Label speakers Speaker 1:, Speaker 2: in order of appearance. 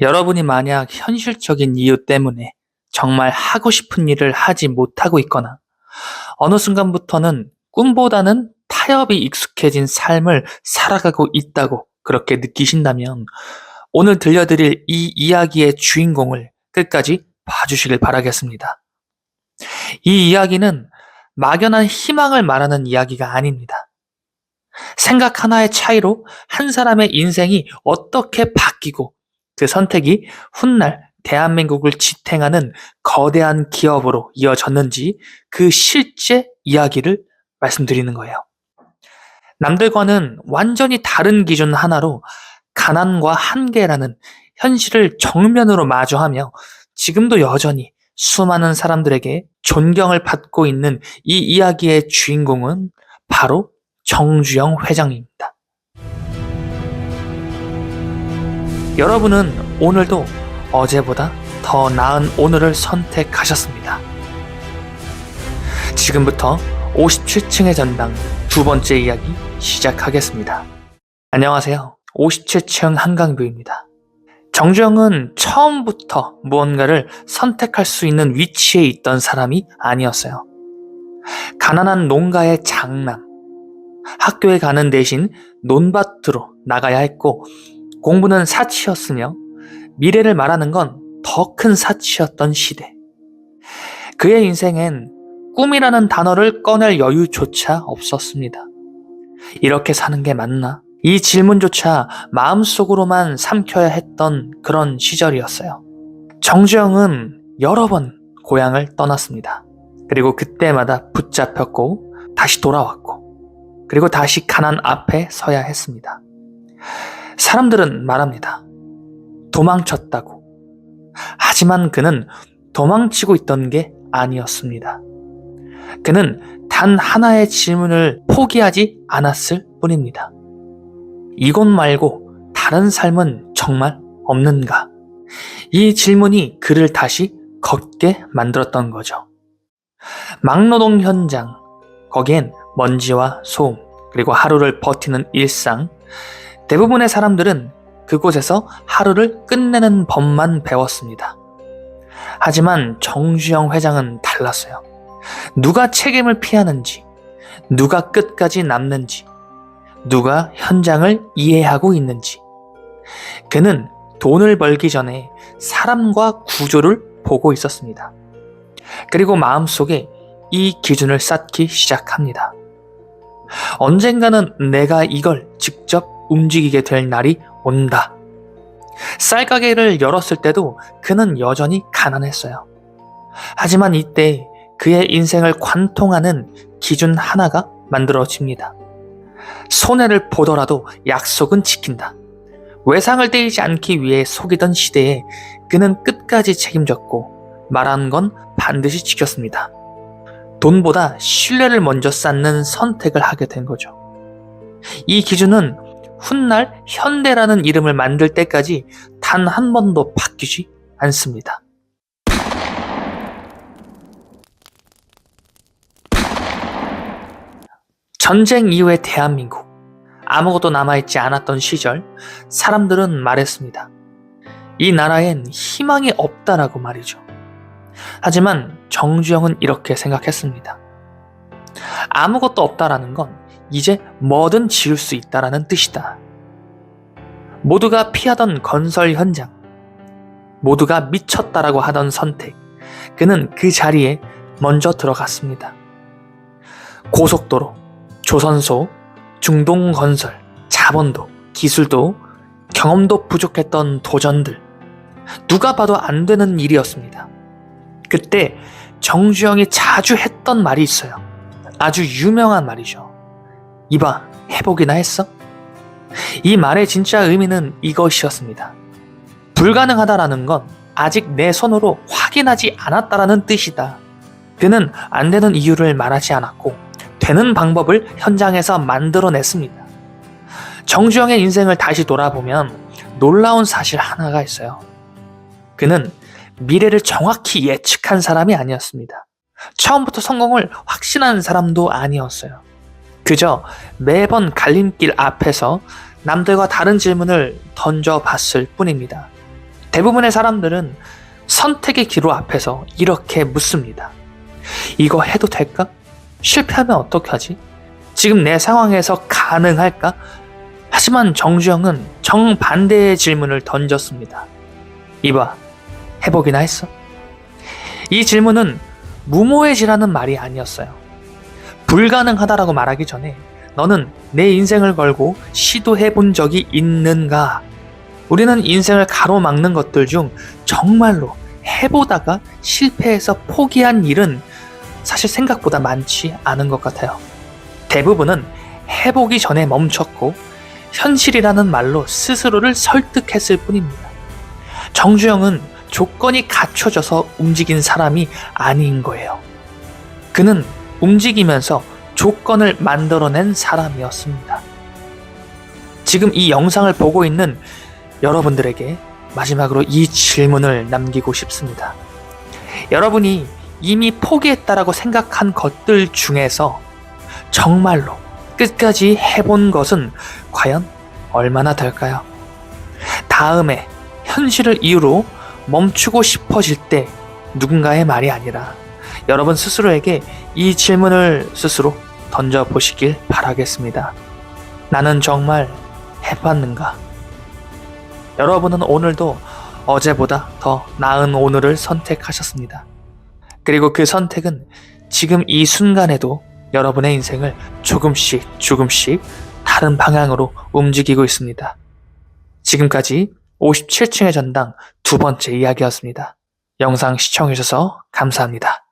Speaker 1: 여러분이 만약 현실적인 이유 때문에 정말 하고 싶은 일을 하지 못하고 있거나 어느 순간부터는 꿈보다는 타협이 익숙해진 삶을 살아가고 있다고 그렇게 느끼신다면 오늘 들려드릴 이 이야기의 주인공을 끝까지 봐주시길 바라겠습니다. 이 이야기는 막연한 희망을 말하는 이야기가 아닙니다. 생각 하나의 차이로 한 사람의 인생이 어떻게 바뀌고 그 선택이 훗날 대한민국을 지탱하는 거대한 기업으로 이어졌는지 그 실제 이야기를 말씀드리는 거예요. 남들과는 완전히 다른 기준 하나로 가난과 한계라는 현실을 정면으로 마주하며 지금도 여전히 수많은 사람들에게 존경을 받고 있는 이 이야기의 주인공은 바로 정주영 회장입니다. 여러분은 오늘도 어제보다 더 나은 오늘을 선택하셨습니다. 지금부터 57층의 전당 두 번째 이야기 시작하겠습니다. 안녕하세요. 57층 한강뷰입니다. 정주영은 처음부터 무언가를 선택할 수 있는 위치에 있던 사람이 아니었어요. 가난한 농가의 장남, 학교에 가는 대신 논밭으로 나가야 했고 공부는 사치였으며 미래를 말하는 건 더 큰 사치였던 시대. 그의 인생엔 꿈이라는 단어를 꺼낼 여유조차 없었습니다. 이렇게 사는 게 맞나? 이 질문조차 마음속으로만 삼켜야 했던 그런 시절이었어요. 정주영은 여러 번 고향을 떠났습니다. 그리고 그때마다 붙잡혔고 다시 돌아왔고 그리고 다시 가난 앞에 서야 했습니다. 사람들은 말합니다. 도망쳤다고. 하지만 그는 도망치고 있던 게 아니었습니다. 그는 단 하나의 질문을 포기하지 않았을 뿐입니다. 이곳 말고 다른 삶은 정말 없는가? 이 질문이 그를 다시 걷게 만들었던 거죠. 막노동 현장, 거기엔 먼지와 소음, 그리고 하루를 버티는 일상, 대부분의 사람들은 그곳에서 하루를 끝내는 법만 배웠습니다. 하지만 정주영 회장은 달랐어요. 누가 책임을 피하는지, 누가 끝까지 남는지, 누가 현장을 이해하고 있는지. 그는 돈을 벌기 전에 사람과 구조를 보고 있었습니다. 그리고 마음속에 이 기준을 쌓기 시작합니다. 언젠가는 내가 이걸 직접 움직이게 될 날이 온다. 쌀가게를 열었을 때도 그는 여전히 가난했어요. 하지만 이때 그의 인생을 관통하는 기준 하나가 만들어집니다. 손해를 보더라도 약속은 지킨다. 외상을 떼이지 않기 위해 속이던 시대에 그는 끝까지 책임졌고 말한 건 반드시 지켰습니다. 돈보다 신뢰를 먼저 쌓는 선택을 하게 된 거죠. 이 기준은 훗날 현대라는 이름을 만들 때까지 단 한 번도 바뀌지 않습니다. 전쟁 이후의 대한민국, 아무것도 남아있지 않았던 시절, 사람들은 말했습니다. 이 나라엔 희망이 없다라고 말이죠. 하지만 정주영은 이렇게 생각했습니다. 아무것도 없다라는 건 이제 뭐든 지을 수 있다라는 뜻이다. 모두가 피하던 건설 현장, 모두가 미쳤다라고 하던 선택, 그는 그 자리에 먼저 들어갔습니다. 고속도로, 조선소, 중동건설, 자본도, 기술도, 경험도 부족했던 도전들, 누가 봐도 안 되는 일이었습니다. 그때 정주영이 자주 했던 말이 있어요. 아주 유명한 말이죠. 이봐, 해보기나 했어? 이 말의 진짜 의미는 이것이었습니다. 불가능하다라는 건 아직 내 손으로 확인하지 않았다라는 뜻이다. 그는 안 되는 이유를 말하지 않았고 되는 방법을 현장에서 만들어냈습니다. 정주영의 인생을 다시 돌아보면 놀라운 사실 하나가 있어요. 그는 미래를 정확히 예측한 사람이 아니었습니다. 처음부터 성공을 확신한 사람도 아니었어요. 그저 매번 갈림길 앞에서 남들과 다른 질문을 던져봤을 뿐입니다. 대부분의 사람들은 선택의 기로 앞에서 이렇게 묻습니다. 이거 해도 될까? 실패하면 어떡하지? 지금 내 상황에서 가능할까? 하지만 정주영은 정반대의 질문을 던졌습니다. 이봐, 해보기나 했어? 이 질문은 무모해지라는 말이 아니었어요. 불가능하다라고 말하기 전에 너는 내 인생을 걸고 시도해본 적이 있는가? 우리는 인생을 가로막는 것들 중 정말로 해보다가 실패해서 포기한 일은 사실 생각보다 많지 않은 것 같아요. 대부분은 해보기 전에 멈췄고 현실이라는 말로 스스로를 설득했을 뿐입니다. 정주영은 조건이 갖춰져서 움직인 사람이 아닌 거예요. 그는 움직이면서 조건을 만들어낸 사람이었습니다. 지금 이 영상을 보고 있는 여러분들에게 마지막으로 이 질문을 남기고 싶습니다. 여러분이 이미 포기했다라고 생각한 것들 중에서 정말로 끝까지 해본 것은 과연 얼마나 될까요? 다음에 현실을 이유로 멈추고 싶어질 때 누군가의 말이 아니라 여러분 스스로에게 이 질문을 스스로 던져보시길 바라겠습니다. 나는 정말 해봤는가? 여러분은 오늘도 어제보다 더 나은 오늘을 선택하셨습니다. 그리고 그 선택은 지금 이 순간에도 여러분의 인생을 조금씩 다른 방향으로 움직이고 있습니다. 지금까지 57층의 전당 두 번째 이야기였습니다. 영상 시청해주셔서 감사합니다.